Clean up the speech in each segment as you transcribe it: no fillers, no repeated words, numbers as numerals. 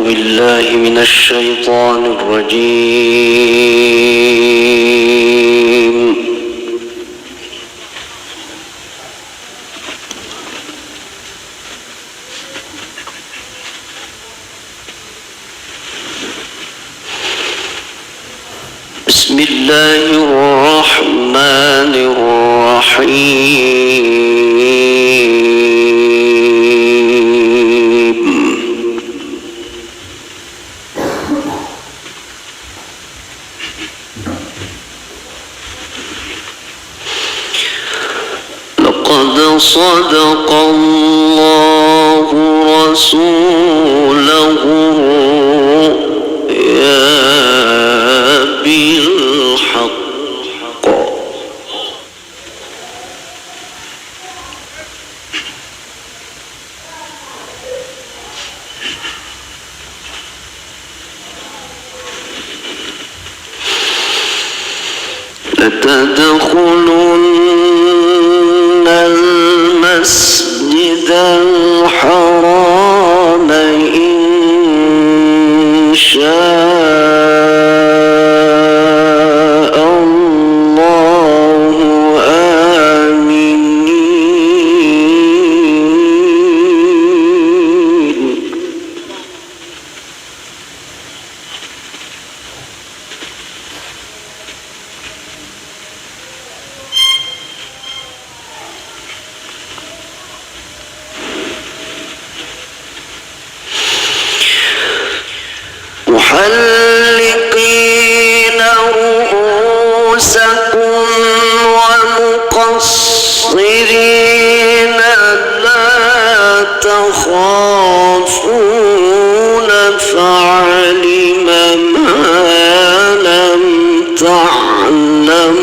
بالله من الشيطان الرجيم. بسم الله الرحمن الرحيم. لقد صدق الله رسوله بالحق لتدخلن المسجد الحرام إن شاء الله آمنين. محلقين رؤوسكم ومقصرين لا تخافون فعلم ما لم تعلموا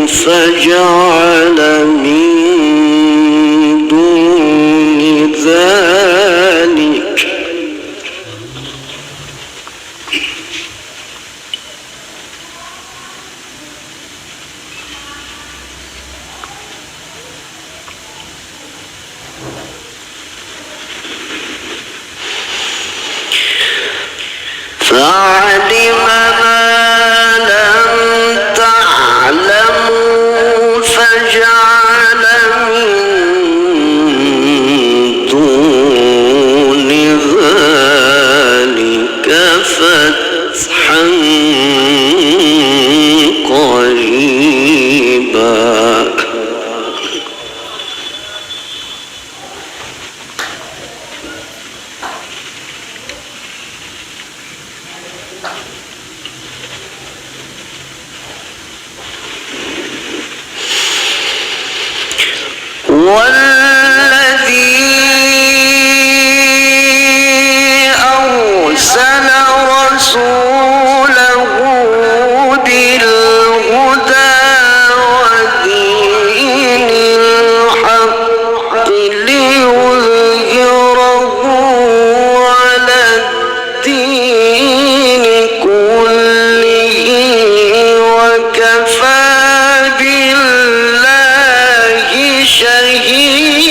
فجعل من دون ذلك فعلم ما لم تعلموا فجعل من دون ذلك فتحا قريبا. والذي أرسل رسوله بالهدى ودين الحق ليظهره على الدين كله وكفى بالله شهيدا.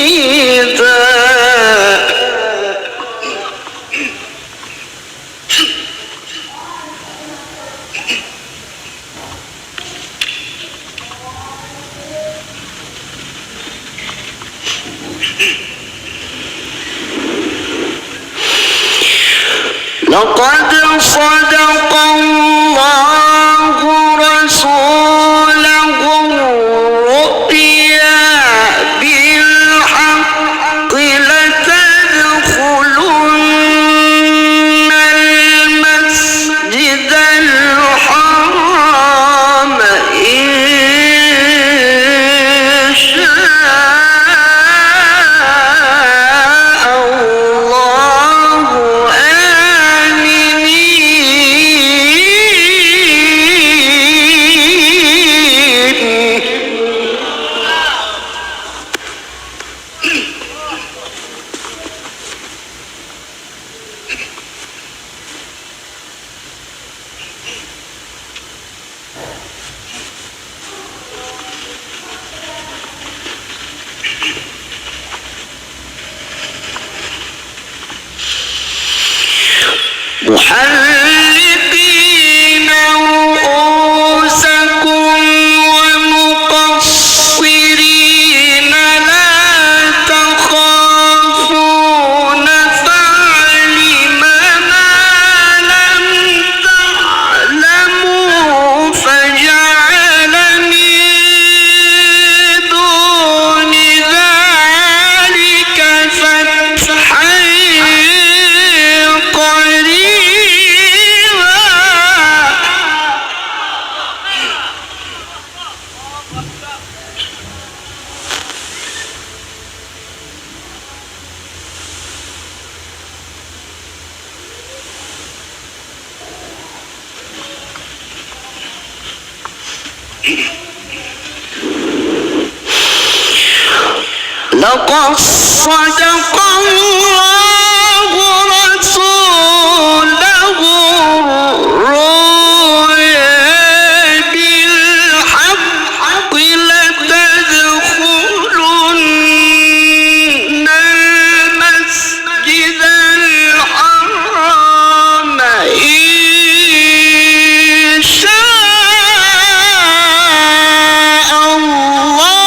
لقد صدق الله رسوله الرؤيا بالحق لتدخلن المسجد الحرام إن شاء الله آمنين. محلقين رؤوسكم ومقصرين لا تخافون فعلم ما لم تعلموا فجعل من دون ذلك فتحا لقد صدق الله رسوله الرؤيا بالحق لتدخلن المسجد الحرام إن شاء الله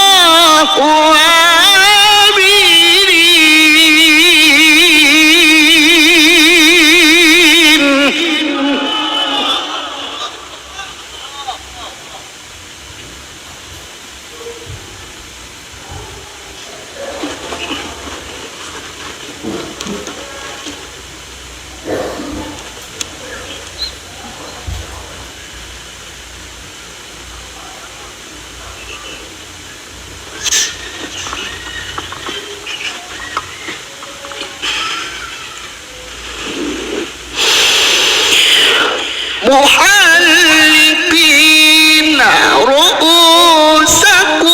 محلقين رؤوسكم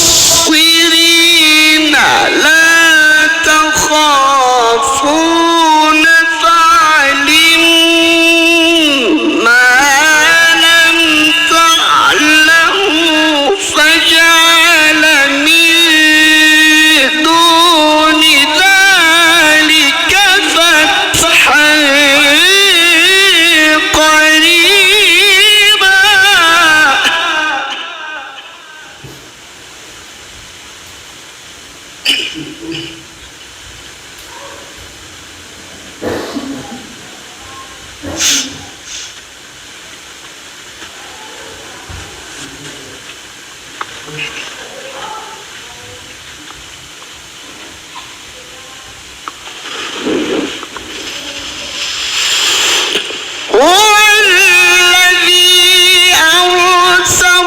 ومقصرين لا تخافون فعلم ما لم تعلموا فجعل من دون ذلك فتحا هو الذي أرسل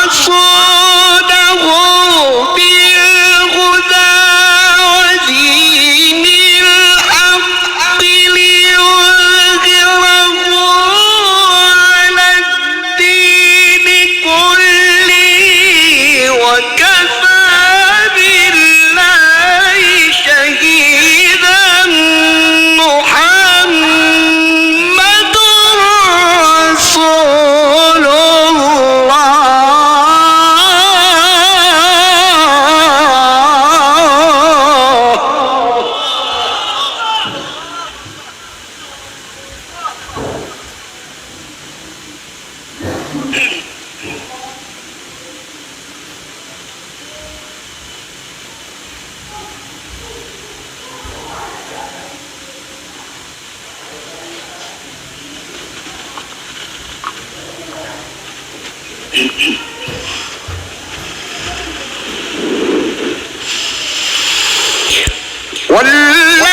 رسوله بالهدى ودين الحق ليظهره على الدين كله وكفى بالله شهيدا محمد رسول الله.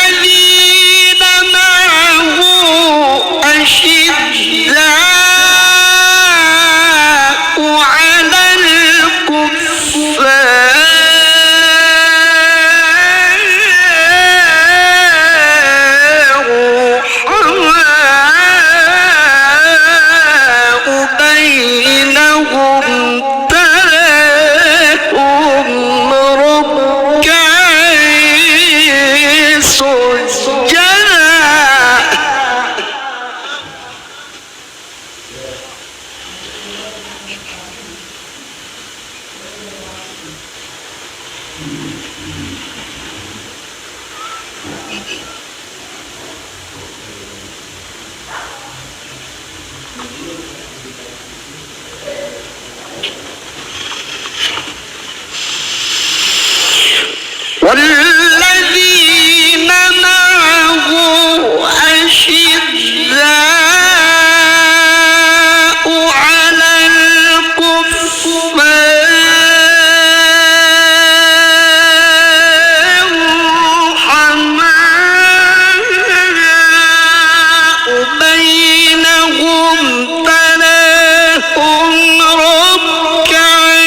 والذين معه أشداء على الكفار رحماء بينهم تراهم ركعا سجدا والذين معه أشداء على الكفار رحماء بينهم تراهم ركعا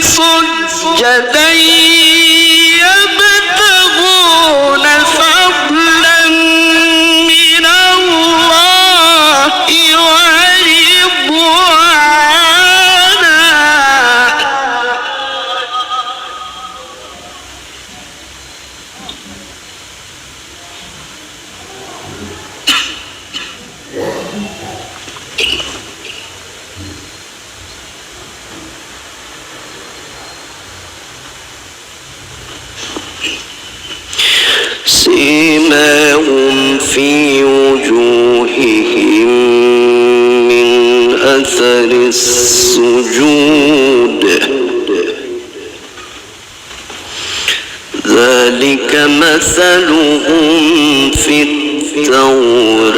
سجدا يبتغون فضلا من الله ورضوانا سيماهم في وجوههم من أثر السجود ذلك مثلهم في التوراة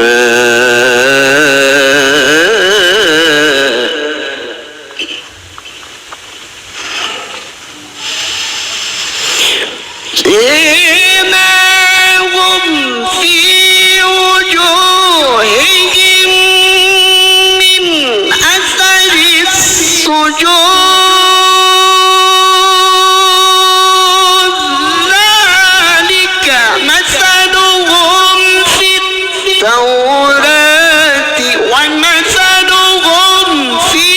سيماهم في وجوههم من أثر السجود ذلك مثلهم في التوراة ومثلهم في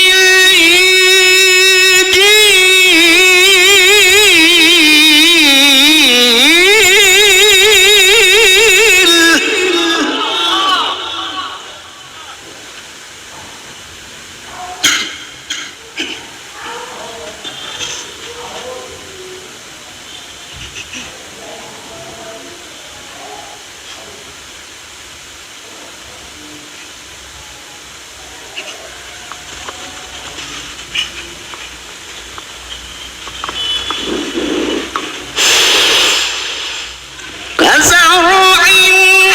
كزرع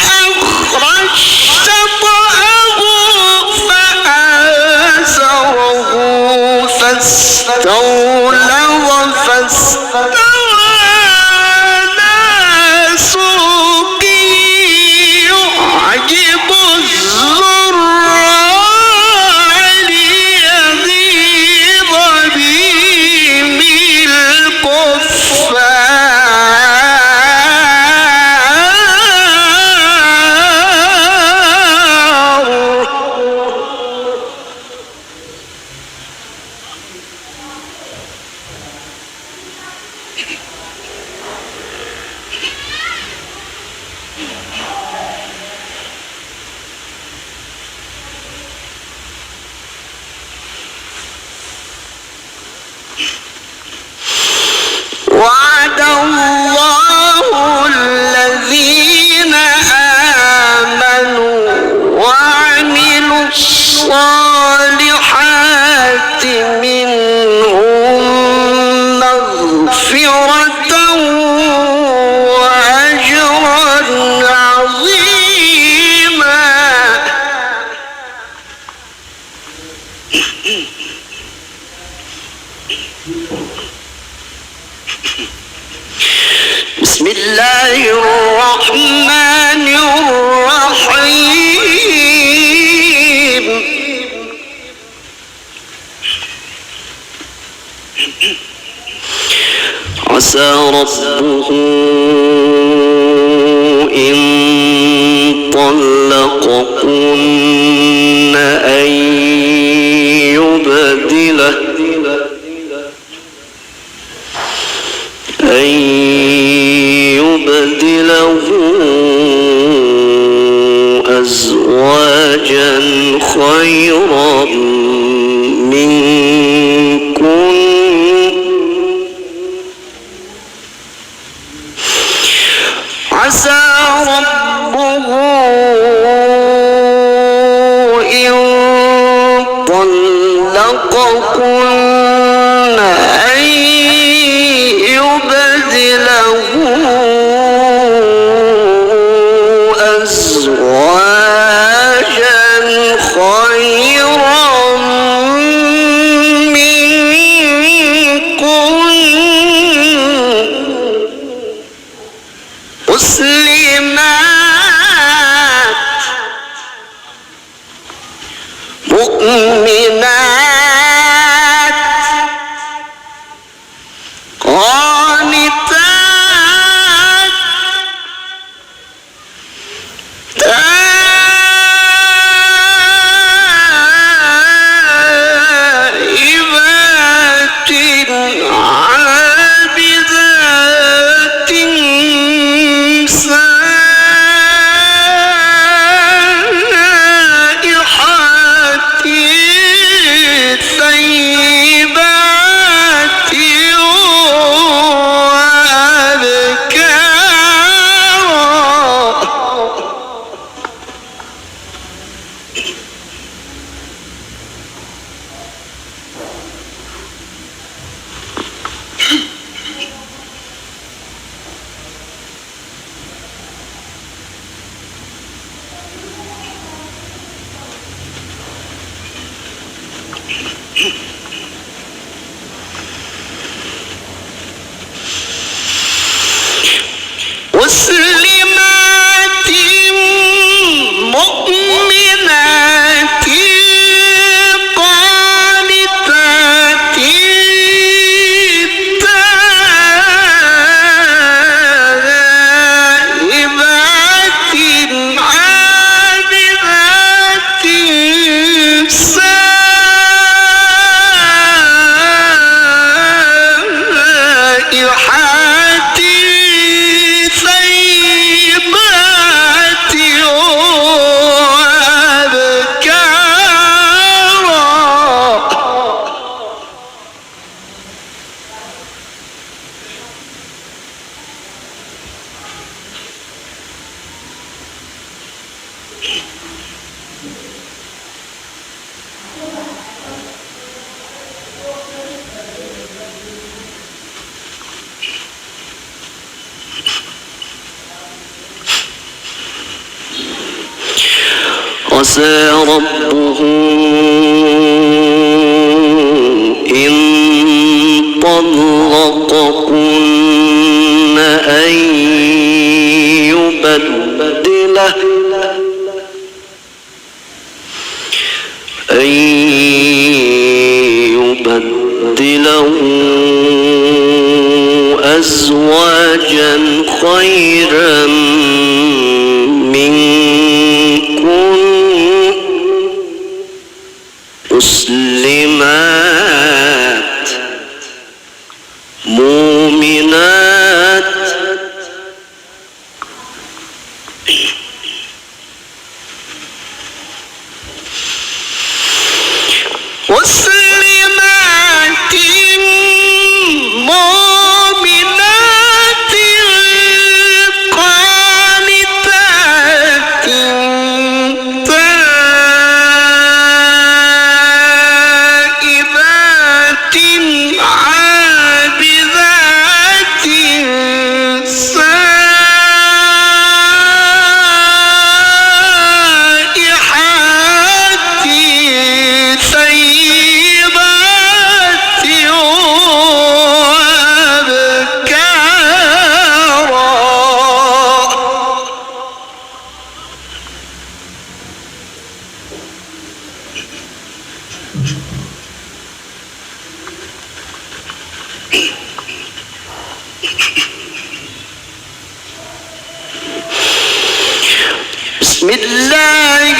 أخرج شطأه فآزره فاستغلظ فاستوى على سوقه يعجب الزراع ليغيظ بهم وعد الله الذين آمنوا وعملوا الصالحات منهم مغفرة وأجرا عظيما بسم الله الرحمن الرحيم عسى ربه إن طلقكن أن يبدله أزواجا خيرا منكن عسى ربه إن طلقكن أن يبدله مسلمات مؤمنات قانتات تائبات عابدات سائحات ثيبات مسلمات مؤمنات قانتات تائبات عابدات سائحات ثيبات عسى ربه إن طلقكن أن يبدله أزواجا خيرا منكن مسلمات مؤمنات مسلمات مؤمنات قانتات تائبات عابدات سائحات ثيبات بسم الله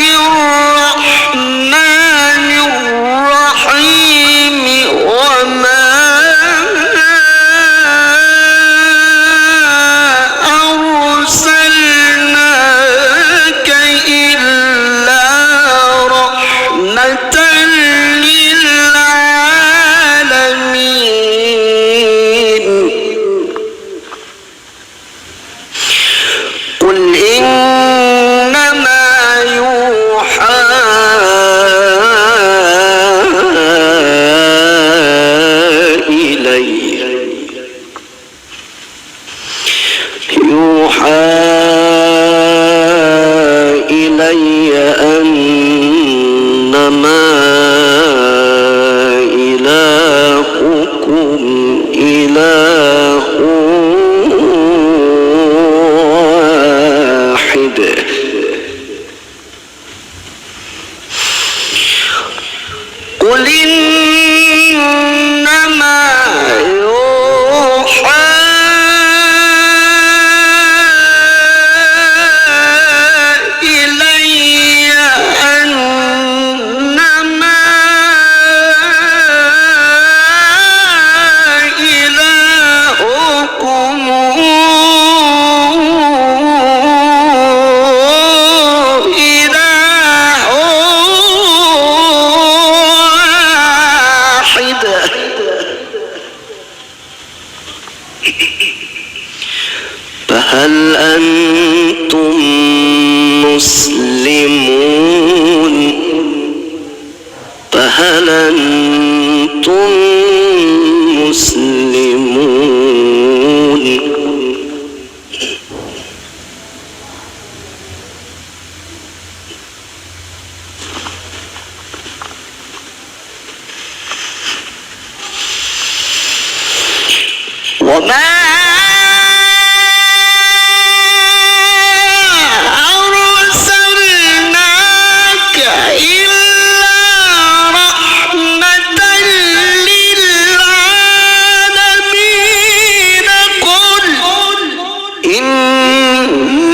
الرحمن الرحيم وما أرسلناك إلا رحمة للعالمين قل إنما يوحى إلي أنما إلهكم إله قل إنما يوحى إلي أنما إلهكم فهل أنتم مسلمون فهل أنتم مسلمون وما إن